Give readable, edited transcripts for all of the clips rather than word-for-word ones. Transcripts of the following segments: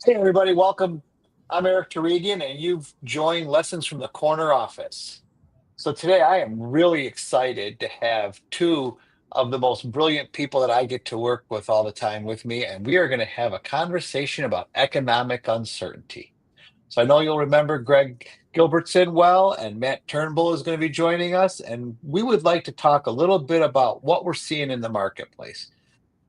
Hey, everybody, welcome. I'm Eric Tarigian, and you've joined Lessons from the Corner Office. So, today I am really excited to have two of the most brilliant people that I get to work with all the time with me, and we are going to have a conversation about economic uncertainty. So, I know you'll remember Greg Gilbertson well, and Matt Turnbull is going to be joining us, and we would like to talk a little bit about what we're seeing in the marketplace.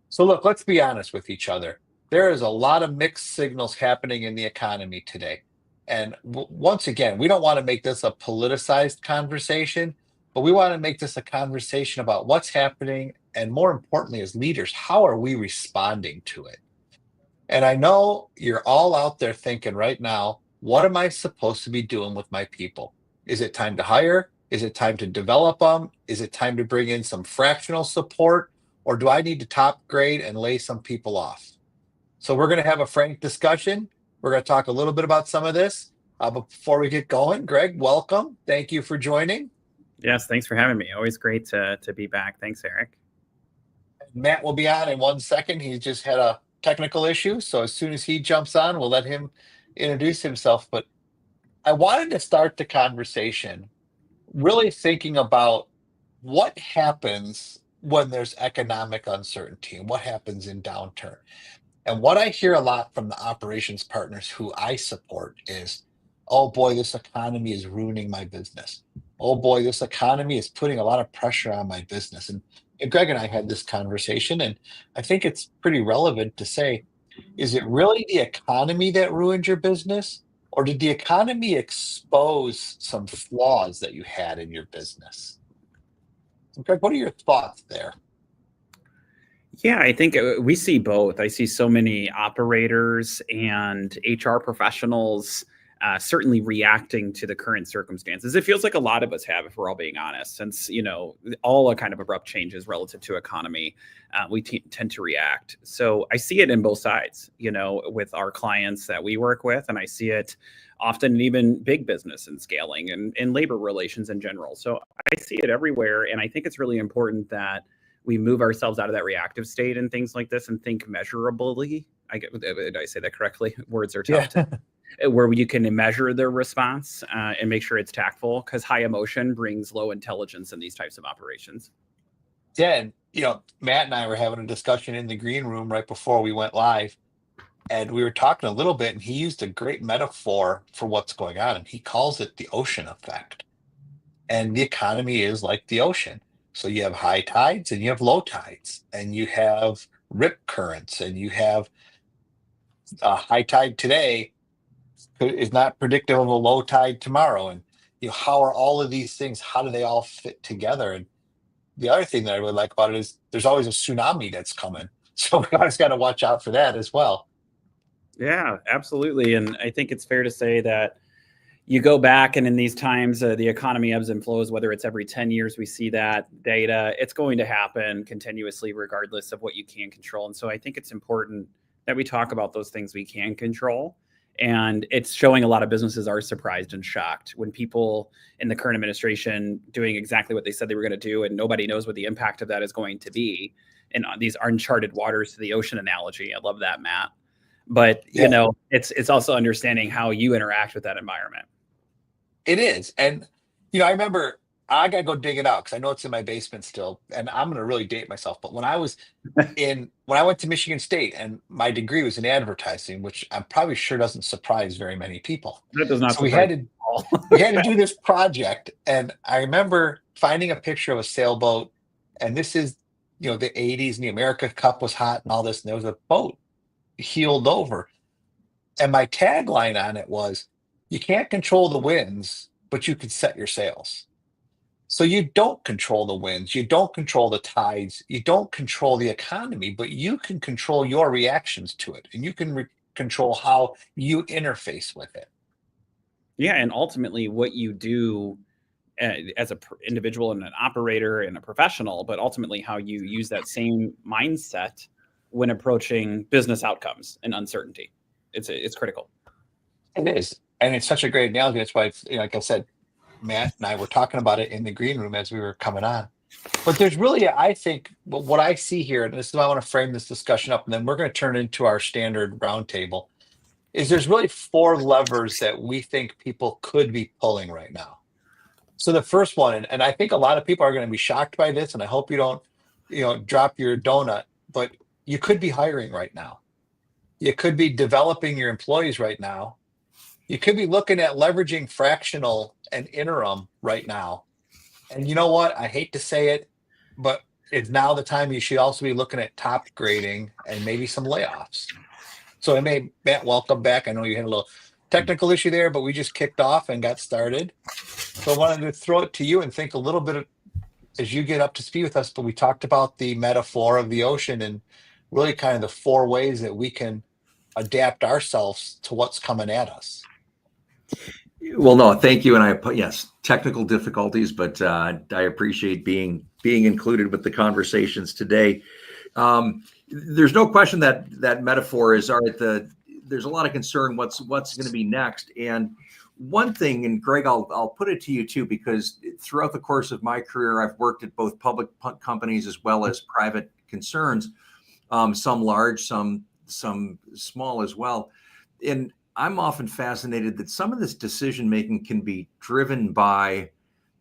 So, look, let's be honest with each other. There is a lot of mixed signals happening in the economy today. And once again, we don't want to make this a politicized conversation, but we want to make this a conversation about what's happening. And more importantly, as leaders, how are we responding to it? And I know you're all out there thinking right now, what am I supposed to be doing with my people? Is it time to hire? Is it time to develop them? Is it time to bring in some fractional support? Or do I need to top grade and lay some people off? So we're going to have a frank discussion. We're going to talk a little bit about some of this. But before we get going, Greg, welcome. Thank you for joining. Yes, thanks for having me. Always great to be back. Thanks, Eric. Matt will be on in 1 second. He just had a technical issue. So as soon as he jumps on, we'll let him introduce himself. But I wanted to start the conversation really thinking about what happens when there's economic uncertainty and what happens in downturn. And what I hear a lot from the operations partners who I support is, oh boy, this economy is ruining my business. Oh boy, this economy is putting a lot of pressure on my business. And Greg and I had this conversation, and I think it's pretty relevant to say, is it really the economy that ruined your business? Or did the economy expose some flaws that you had in your business? So Greg, what are your thoughts there? Yeah, I think we see both. I see so many operators and HR professionals certainly reacting to the current circumstances. It feels like a lot of us have, if we're all being honest, since, all a kind of abrupt changes relative to economy, we tend to react. So I see it in both sides, with our clients that we work with, and I see it often in even big business and scaling and labor relations in general. So I see it everywhere. And I think it's really important that we move ourselves out of that reactive state and things like this and think measurably. Did I say that correctly? Words are tough. Yeah. Where you can measure their response and make sure it's tactful, because high emotion brings low intelligence in these types of operations. Yeah, and Matt and I were having a discussion in the green room right before we went live, and we were talking a little bit, and he used a great metaphor for what's going on, and he calls it the ocean effect. And the economy is like the ocean. So you have high tides and you have low tides, and you have rip currents, and you have a high tide today is not predictive of a low tide tomorrow. And how are all of these things? How do they all fit together? And the other thing that I really like about it is there's always a tsunami that's coming. So we always got to watch out for that as well. Yeah, absolutely. And I think it's fair to say that you go back and in these times, the economy ebbs and flows, whether it's every 10 years, we see that data, it's going to happen continuously, regardless of what you can control. And so I think it's important that we talk about those things we can control. And it's showing a lot of businesses are surprised and shocked when people in the current administration doing exactly what they said they were going to do, and nobody knows what the impact of that is going to be. And these uncharted waters to the ocean analogy. I love that, Matt. But, it's also understanding how you interact with that environment. It is. And, I remember I got to go dig it out because I know it's in my basement still. And I'm going to really date myself. But when I went to Michigan State and my degree was in advertising, which I'm probably sure doesn't surprise very many people. That does not So we surprise had to do this project. And I remember finding a picture of a sailboat. And this is, the 80s, and the America Cup was hot and all this. And there was a boat heeled over. And my tagline on it was, you can't control the winds, but you can set your sails. So you don't control the winds, you don't control the tides, you don't control the economy, but you can control your reactions to it, and you can control how you interface with it. Yeah, and ultimately what you do as an individual and an operator and a professional, but ultimately how you use that same mindset when approaching business outcomes and uncertainty. It's critical. It is. And it's such a great analogy. That's why, like I said, Matt and I were talking about it in the green room as we were coming on. But there's really, I think, what I see here, and this is why I want to frame this discussion up, and then we're going to turn it into our standard roundtable. is there's really four levers that we think people could be pulling right now. So the first one, and I think a lot of people are going to be shocked by this, and I hope you don't, drop your donut, but you could be hiring right now. You could be developing your employees right now. You could be looking at leveraging fractional and interim right now. And you know what? I hate to say it, but it's now the time you should also be looking at top grading and maybe some layoffs. So Matt, welcome back. I know you had a little technical issue there, but we just kicked off and got started. So I wanted to throw it to you and think a little bit as you get up to speed with us. But we talked about the metaphor of the ocean and really kind of the four ways that we can adapt ourselves to what's coming at us. Well, no, thank you. And yes, technical difficulties, but I appreciate being included with the conversations today. There's no question that metaphor is all right. There's a lot of concern what's going to be next. And one thing, and Greg, I'll put it to you too, because throughout the course of my career, I've worked at both public companies as well as private concerns, some large, some small as well. And I'm often fascinated that some of this decision making can be driven by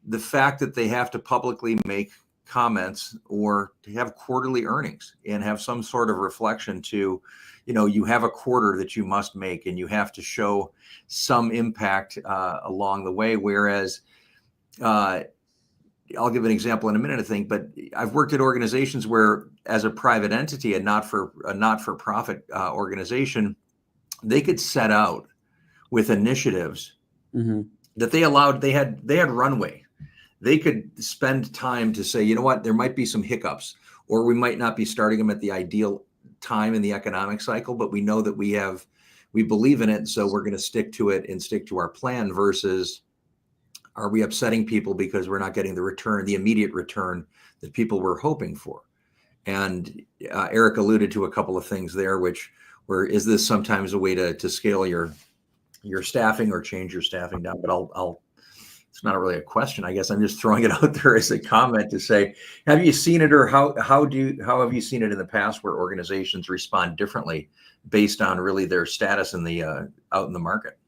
the fact that they have to publicly make comments or to have quarterly earnings and have some sort of reflection to, you have a quarter that you must make and you have to show some impact along the way. Whereas I'll give an example in a minute, I think, but I've worked at organizations where, as a private entity, a not-for-profit organization, they could set out with initiatives that they had runway. They could spend time to say, you know what, there might be some hiccups, or we might not be starting them at the ideal time in the economic cycle, but we know that we believe in it. So we're going to stick to it and stick to our plan versus, are we upsetting people because we're not getting the immediate return that people were hoping for? And Eric alluded to a couple of things there, where is this sometimes a way to scale your staffing or change your staffing down? But it's not really a question. I guess I'm just throwing it out there as a comment to say, have you seen it, or how have you seen it in the past where organizations respond differently based on really their status in the out in the market?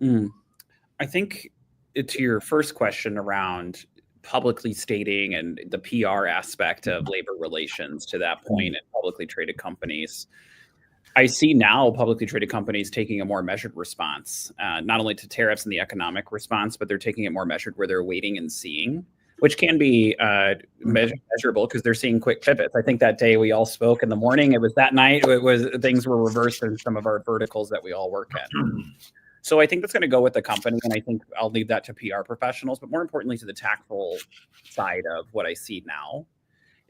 I think to your first question around publicly stating and the PR aspect of labor relations to that point in publicly traded companies, I see now publicly traded companies taking a more measured response, not only to tariffs and the economic response, but they're taking it more measured where they're waiting and seeing, which can be measurable because they're seeing quick pivots. I think that day we all spoke in the morning, it was that night, things were reversed in some of our verticals that we all work at. So I think that's going to go with the company, and I think I'll leave that to PR professionals, but more importantly to the tactful side of what I see now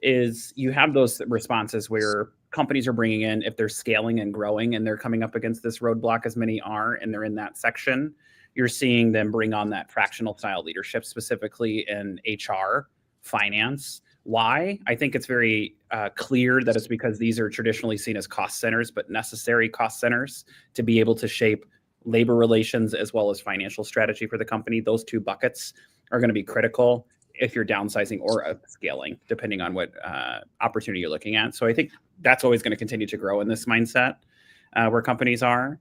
is you have those responses where companies are bringing in, if they're scaling and growing and they're coming up against this roadblock, as many are, and they're in that section, you're seeing them bring on that fractional style leadership, specifically in HR, finance. Why? I think it's very clear that it's because these are traditionally seen as cost centers, but necessary cost centers to be able to shape labor relations as well as financial strategy for the company. Those two buckets are going to be critical if you're downsizing or upscaling, depending on what opportunity you're looking at. So I think that's always going to continue to grow in this mindset where companies are.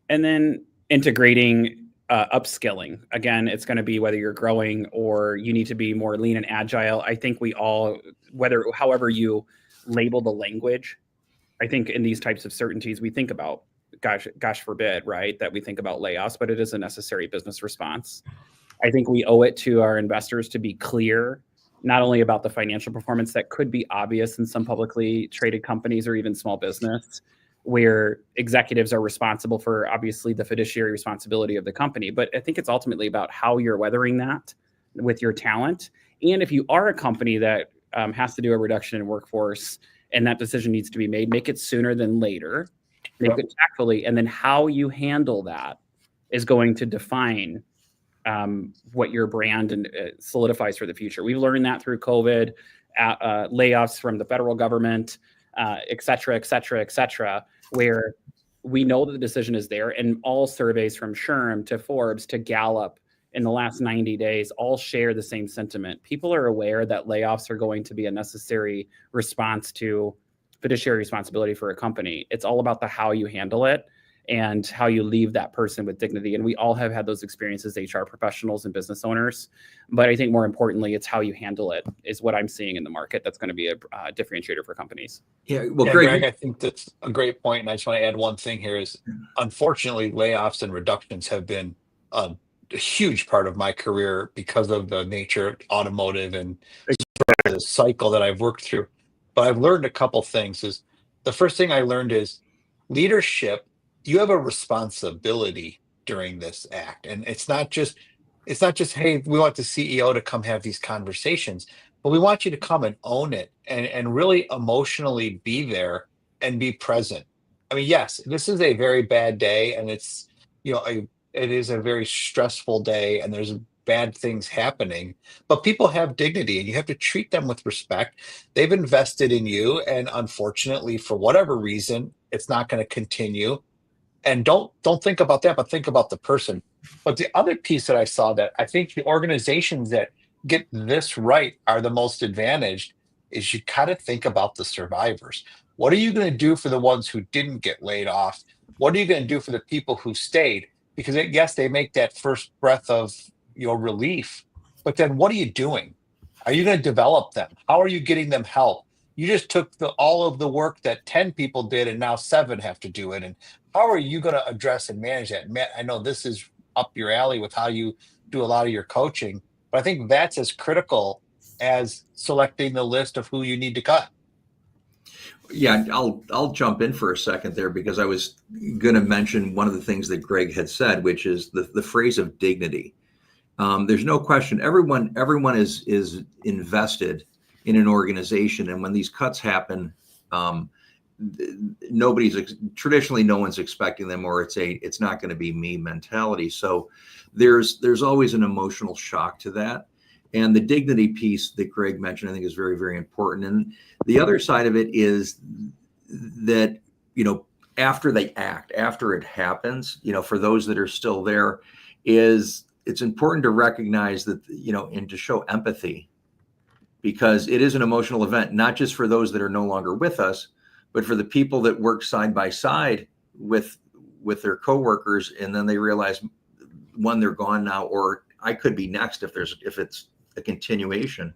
And then integrating upskilling. Again, it's going to be whether you're growing or you need to be more lean and agile. I think we all, however you label the language, I think in these types of certainties, we think about, gosh forbid, right, that we think about layoffs, but it is a necessary business response. I think we owe it to our investors to be clear, not only about the financial performance that could be obvious in some publicly traded companies or even small business, where executives are responsible for obviously the fiduciary responsibility of the company. But I think it's ultimately about how you're weathering that with your talent. And if you are a company that has to do a reduction in workforce and that decision needs to be made, make it sooner than later, make it tactfully. And then how you handle that is going to define what your brand and solidifies for the future. We've learned that through COVID, layoffs from the federal government, et cetera, where we know that the decision is there. And all surveys from SHRM to Forbes to Gallup in the last 90 days all share the same sentiment. People are aware that layoffs are going to be a necessary response to fiduciary responsibility for a company. It's all about the how you handle it. and how you leave that person with dignity. And we all have had those experiences, HR professionals and business owners. But I think more importantly, it's how you handle it is what I'm seeing in the market. That's going to be a differentiator for companies. Yeah, well, Yeah, Greg, Greg, I think that's a great point. And I just want to add one thing here is unfortunately, layoffs and reductions have been a huge part of my career because of the nature of automotive and the cycle that I've worked through. But I've learned a couple things. Is the first thing I learned is leadership, you have a responsibility during this act. And it's not just, hey, we want the CEO to come have these conversations, but we want you to come and own it and really emotionally be there and be present. I mean, yes, this is a very bad day and it's, it is a very stressful day and there's bad things happening, but people have dignity and you have to treat them with respect. They've invested in you, and unfortunately, for whatever reason, it's not going to continue. And don't think about that, but think about the person. But the other piece that I saw that I think the organizations that get this right are the most advantaged is you got to think about the survivors. What are you going to do for the ones who didn't get laid off? What are you going to do for the people who stayed? Because yes, they make that first breath of relief, but then what are you doing? Are you going to develop them? How are you getting them help? You just took all of the work that 10 people did and now 7 have to do it. And how are you going to address and manage that? Matt, I know this is up your alley with how you do a lot of your coaching, but I think that's as critical as selecting the list of who you need to cut. Yeah, I'll jump in for a second there because I was going to mention one of the things that Greg had said, which is the phrase of dignity. There's no question. Everyone is invested in an organization, and when these cuts happen, traditionally no one's expecting them, or it's not going to be me mentality. So there's always an emotional shock to that. And the dignity piece that Greg mentioned, I think, is very, very important. And the other side of it is that, after they act, after it happens, for those that are still there, it's important to recognize that, and to show empathy, because it is an emotional event, not just for those that are no longer with us, but for the people that work side by side with their coworkers. And then they realize, one, they're gone now, or I could be next if it's a continuation.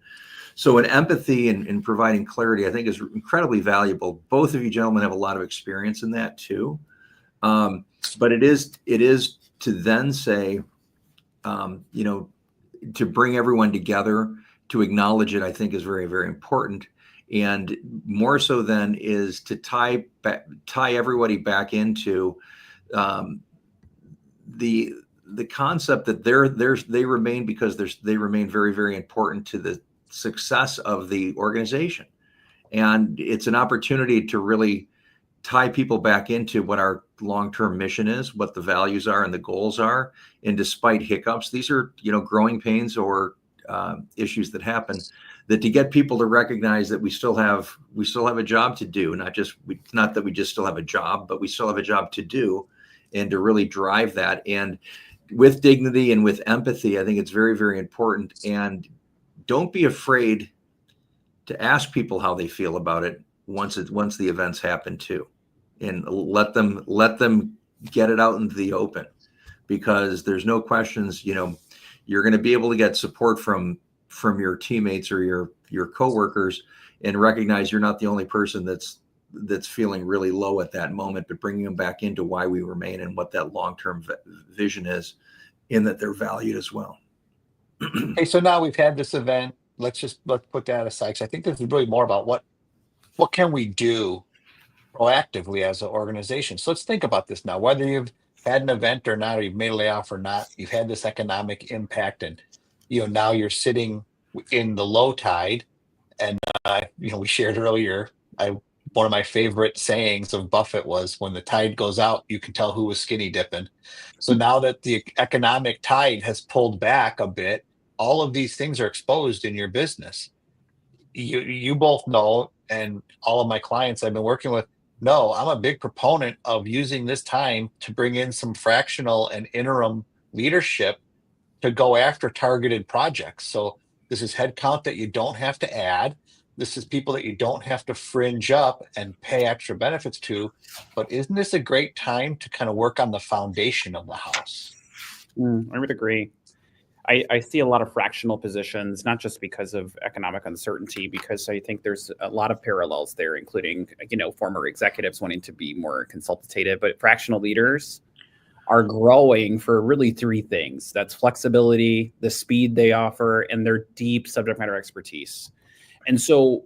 So an empathy and providing clarity, I think, is incredibly valuable. Both of you gentlemen have a lot of experience in that too. But it is to then say, to bring everyone together, to acknowledge it, I think, is very, very important. And more so than is to tie everybody back into the concept that they remain because they remain very, very important to the success of the organization. And it's an opportunity to really tie people back into what our long-term mission is, what the values are and the goals are. And despite hiccups, these are, growing pains or issues that happen, that to get people to recognize that we still have a job to do, not that we just still have a job, but we still have a job to do, and to really drive that. And with dignity and with empathy, I think it's very, very important. And don't be afraid to ask people how they feel about it once the events happen too, and let them get it out into the open, because there's no questions. You're going to be able to get support from your teammates or your coworkers, and recognize you're not the only person that's feeling really low at that moment, but bringing them back into why we remain and what that long-term vision is, in that they're valued as well. Hey, so now we've had this event. Let's put that aside, because I think this is really more about what can we do proactively as an organization. So let's think about this now. Whether you've had an event or not, or you've made a layoff or not, you've had this economic impact, and now you're sitting in the low tide. And we shared earlier, one of my favorite sayings of Buffett was, when the tide goes out, you can tell who was skinny dipping. So now that the economic tide has pulled back a bit, all of these things are exposed in your business. You both know, and all of my clients I've been working with know, I'm a big proponent of using this time to bring in some fractional and interim leadership to go after targeted projects. So this is headcount that you don't have to add. This is people that you don't have to fringe up and pay extra benefits to. But isn't this a great time to kind of work on the foundation of the house? I would agree. I see a lot of fractional positions, not just because of economic uncertainty, because I think there's a lot of parallels there, including, former executives wanting to be more consultative, but fractional leaders are growing for really three things. That's flexibility, the speed they offer, and their deep subject matter expertise. And so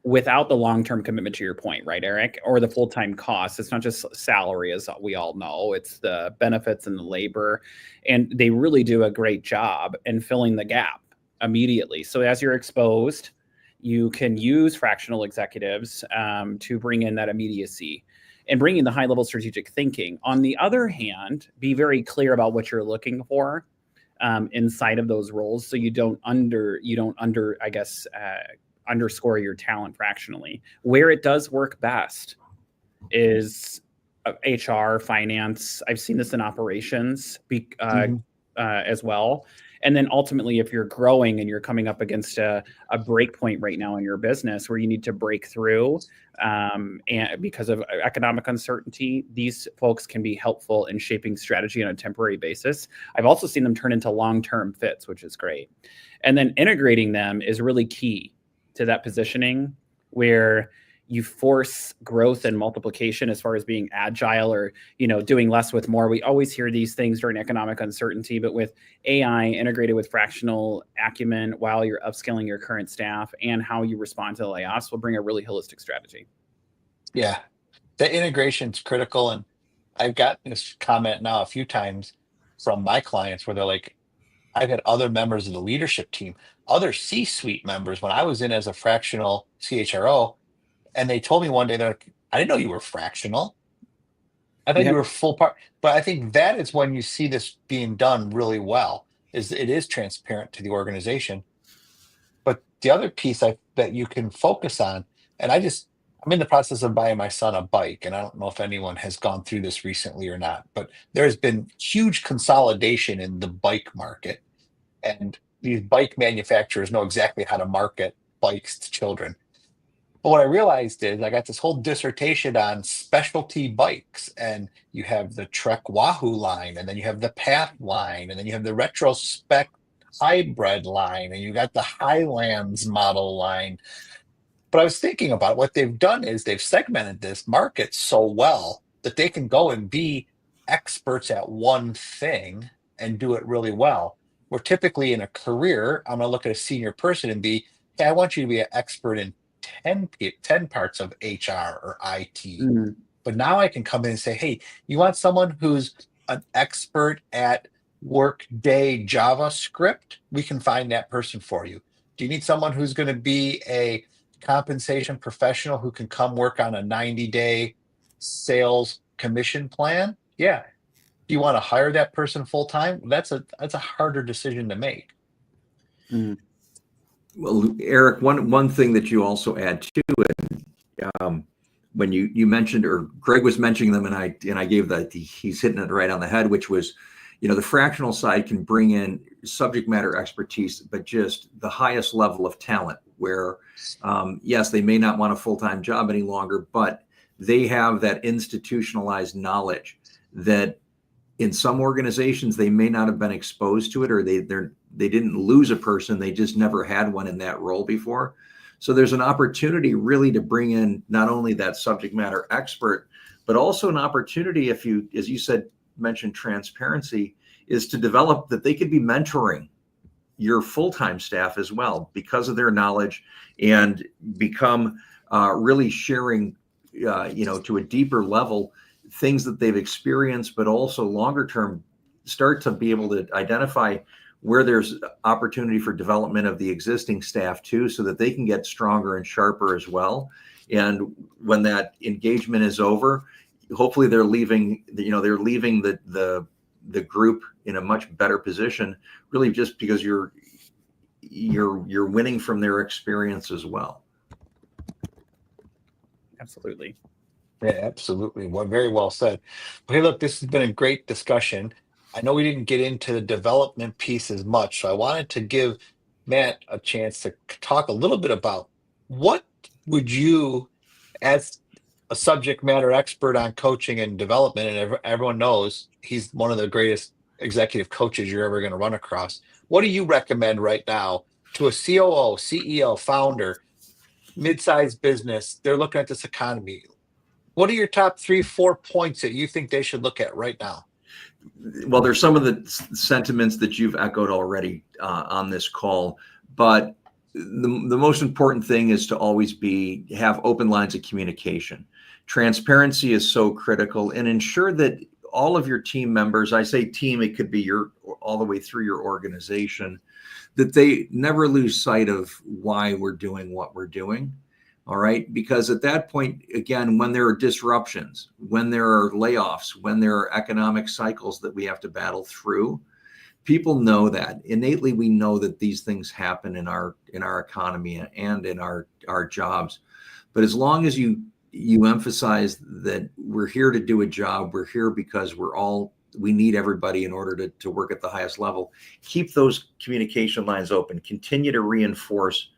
without the long-term commitment, to your point, right, Eric, or the full-time cost, it's not just salary, as we all know, it's the benefits and the labor. And they really do a great job in filling the gap immediately. So as you're exposed, you can use fractional executives to bring in that immediacy and bring in the high-level strategic thinking. On the other hand, be very clear about what you're looking for inside of those roles, so you don't underscore your talent fractionally. Where it does work best is HR, finance. I've seen this in operations as well. And then ultimately, if you're growing and you're coming up against a break point right now in your business where you need to break through, and because of economic uncertainty, these folks can be helpful in shaping strategy on a temporary basis. I've also seen them turn into long-term fits, which is great. And then integrating them is really key to that positioning, where you force growth and multiplication as far as being agile or, doing less with more. We always hear these things during economic uncertainty, but with AI integrated with fractional acumen while you're upskilling your current staff and how you respond to the layoffs will bring a really holistic strategy. Yeah, the integration is critical. And I've gotten this comment now a few times from my clients where they're like, I've had other members of the leadership team, other C-suite members when I was in as a fractional CHRO, and they told me one day, they're like, I didn't know you were fractional. I thought you Yep. were full part. But I think that is when you see this being done really well, is it is transparent to the organization. But the other piece that you can focus on, and I'm in the process of buying my son a bike, and I don't know if anyone has gone through this recently or not, but there's been huge consolidation in the bike market, and these bike manufacturers know exactly how to market bikes to children. But what I realized is I got this whole dissertation on specialty bikes, and you have the Trek Wahoo line, and then you have the Path line, and then you have the Retrospect Hybrid line, and you got the Highlands model line. But I was thinking about what they've done is they've segmented this market so well that they can go and be experts at one thing and do it really well. Where typically in a career, I'm going to look at a senior person and be, hey, I want you to be an expert in 10 parts of HR or IT. Mm. But now I can come in and say, hey, you want someone who's an expert at Workday JavaScript? We can find that person for you. Do you need someone who's going to be a compensation professional who can come work on a 90-day sales commission plan? Yeah. Do you want to hire that person full time? That's a harder decision to make. Mm. Well, Eric, one thing that you also add to it, when you mentioned, or Greg was mentioning them, and I gave that, he's hitting it right on the head, which was, the fractional side can bring in subject matter expertise, but just the highest level of talent where, yes, they may not want a full-time job any longer, but they have that institutionalized knowledge that in some organizations, they may not have been exposed to it, or they didn't lose a person. They just never had one in that role before. So there's an opportunity really to bring in not only that subject matter expert, but also an opportunity, if you, as you said, mentioned transparency, is to develop that they could be mentoring your full-time staff as well because of their knowledge, and become really sharing, to a deeper level, things that they've experienced, but also longer term start to be able to identify where there's opportunity for development of the existing staff too, so that they can get stronger and sharper as well. And when that engagement is over, hopefully they're leaving the group in a much better position, really just because you're winning from their experience as well. Absolutely. Yeah, absolutely. Well, very well said. But hey, look, this has been a great discussion. I know we didn't get into the development piece as much, so I wanted to give Matt a chance to talk a little bit about What would you, as a subject matter expert on coaching and development, and everyone knows he's one of the greatest executive coaches you're ever going to run across. What do you recommend right now to a COO, CEO, founder, mid-sized business? They're looking at this economy. What are your top 3, 4 points that you think they should look at right now? Well, there's some of the sentiments that you've echoed already on this call, but the most important thing is to always have open lines of communication. Transparency is so critical, and ensure that all of your team members, I say team, it could be all the way through your organization, that they never lose sight of why we're doing what we're doing. All right. Because at that point, again, when there are disruptions, when there are layoffs, when there are economic cycles that we have to battle through, people know that innately. We know that these things happen in our economy and in our jobs. But as long as you emphasize that we're here to do a job, we're here because we need everybody in order to work at the highest level. Keep those communication lines open. Continue to reinforce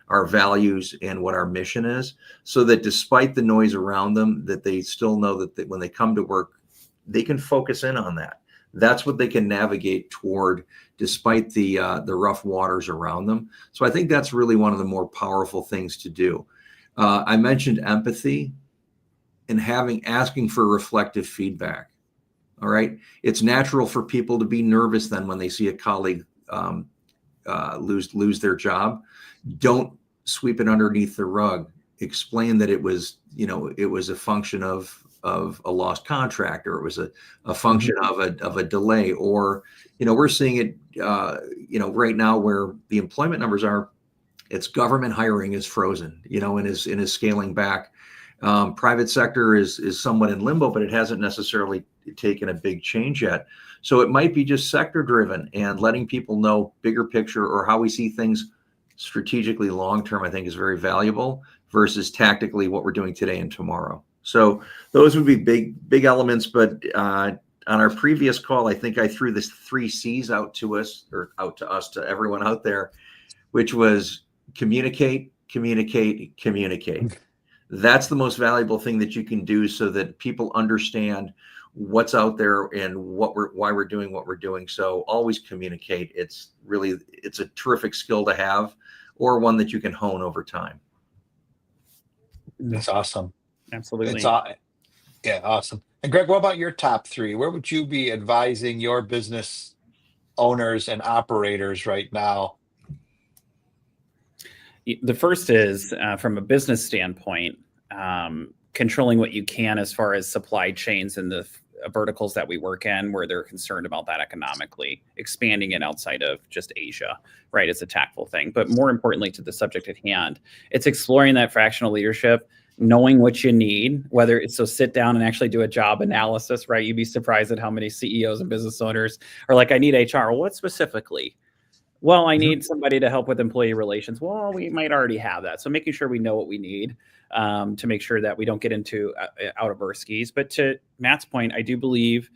our values and what our mission is, so that despite the noise around them, that they still know that when they come to work, they can focus in on that. That's what they can navigate toward, despite the rough waters around them. So I think that's really one of the more powerful things to do. I mentioned empathy and asking for reflective feedback. All right. It's natural for people to be nervous then when they see a colleague lose their job. Don't sweep it underneath the rug. Explain that it was a function of a lost contract, or it was a function of a delay, or we're seeing it right now where the employment numbers are. It's government hiring is frozen, and is scaling back. Private sector is somewhat in limbo, but it hasn't necessarily taken a big change yet. So it might be just sector driven, and letting people know bigger picture or how we see things strategically long term, I think, is very valuable, versus tactically what we're doing today and tomorrow. So those would be big elements. But on our previous call, I think I threw this 3 C's out to everyone out there, which was communicate, communicate, communicate. That's the most valuable thing that you can do, so that people understand what's out there and why we're doing what we're doing. So always communicate. It's a terrific skill to have, or one that you can hone over time. That's awesome. Absolutely. Yeah, awesome. And Greg, what about your top 3? Where would you be advising your business owners and operators right now? The first is from a business standpoint, controlling what you can as far as supply chains and the verticals that we work in, where they're concerned about that economically, expanding it outside of just Asia, right? It's a tactful thing. But more importantly, to the subject at hand, it's exploring that fractional leadership, knowing what you need, whether it's sit down and actually do a job analysis, right? You'd be surprised at how many CEOs and business owners are like, I need HR. Well, what specifically? Well, I need somebody to help with employee relations. Well, we might already have that. So making sure we know what we need to make sure that we don't get into out of our skis. But to Matt's point, I do believe,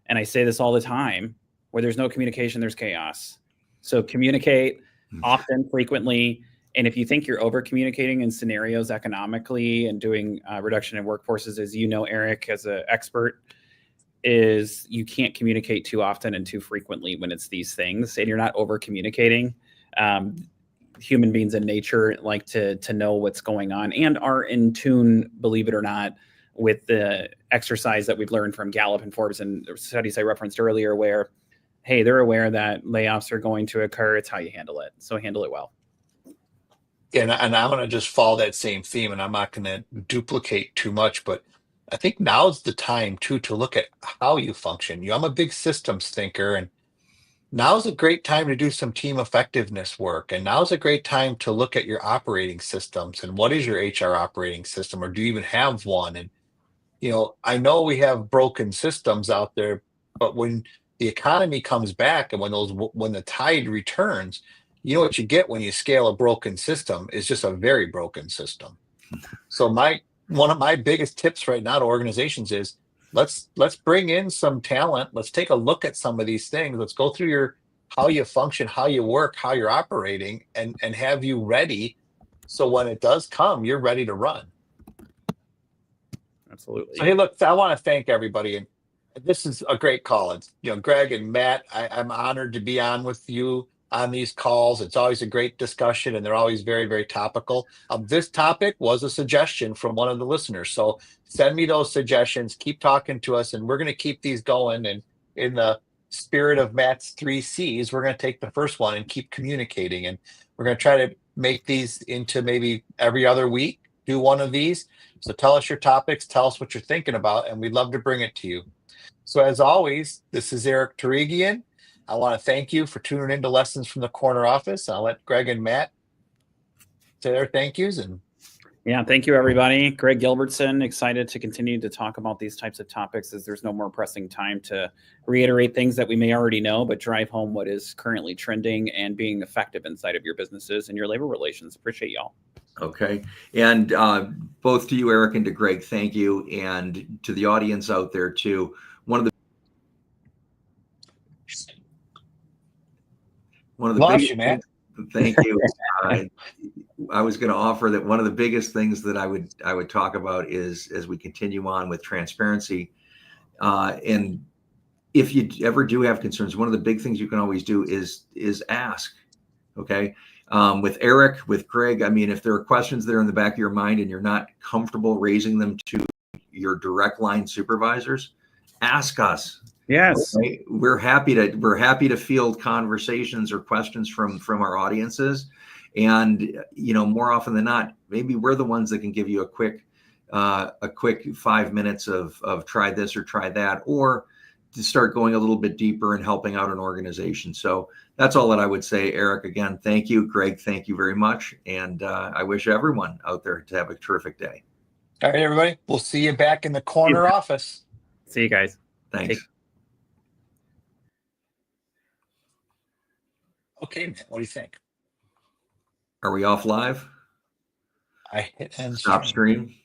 and I say this all the time, where there's no communication, there's chaos. So communicate often, frequently. And if you think you're over communicating in scenarios economically and doing reduction in workforces, as you know, Eric, as an expert, is you can't communicate too often and too frequently when it's these things, and you're not over communicating. Human beings in nature like to know what's going on and are in tune, believe it or not, with the exercise that we've learned from Gallup and Forbes and studies I referenced earlier, where, hey, they're aware that layoffs are going to occur. It's how you handle it. So handle it well. And I'm going to just follow that same theme, and I'm not going to duplicate too much, but I think now's the time too to look at how you function. I'm a big systems thinker, and now's a great time to do some team effectiveness work. And now's a great time to look at your operating systems and what is your HR operating system, or do you even have one? And I know we have broken systems out there, but when the economy comes back and when the tide returns, what you get when you scale a broken system is just a very broken system. So one of my biggest tips right now to organizations is let's bring in some talent. Let's take a look at some of these things. Let's go through how you function, how you work, how you're operating, and have you ready So when it does come, you're ready to run. Absolutely. So hey, look, I want to thank everybody, and this is a great call. It's, Greg and Matt, I'm honored to be on with you on these calls. It's always a great discussion, and they're always very, very topical. This topic was a suggestion from one of the listeners, so send me those suggestions. Keep talking to us, and we're going to keep these going. And in the spirit of Matt's 3 C's, we're going to take the first one and keep communicating, and we're going to try to make these into maybe every other week. Do one of these. So tell us your topics, tell us what you're thinking about, and we'd love to bring it to you. So as always, this is Eric Tarigian. I want to thank you for tuning into Lessons from the Corner Office. I'll let Greg and Matt say their thank yous. And yeah, thank you, everybody. Greg Gilbertson, excited to continue to talk about these types of topics as there's no more pressing time to reiterate things that we may already know, but drive home what is currently trending and being effective inside of your businesses and your labor relations. Appreciate y'all. Okay. And both to you, Eric, and to Greg, thank you. And to the audience out there, too. One of the lost biggest you, Matt. Thank you. I was going to offer that one of the biggest things that I would talk about is, as we continue on with transparency, and if you ever do have concerns, one of the big things you can always do is ask. Okay. With Eric, with Greg, I mean, if there are questions that are in the back of your mind and you're not comfortable raising them to your direct line supervisors, ask us. Yes. Okay? We're happy to field conversations or questions from our audiences. And, more often than not, maybe we're the ones that can give you a quick 5 minutes of try this or try that, or to start going a little bit deeper and helping out an organization. So that's all that I would say. Eric, again, thank you. Greg, thank you very much. And I wish everyone out there to have a terrific day. All right, everybody. We'll see you back in the corner office. See you guys. Thanks. Okay, Matt, what do you think? Are we off live? I hit end Stop stream.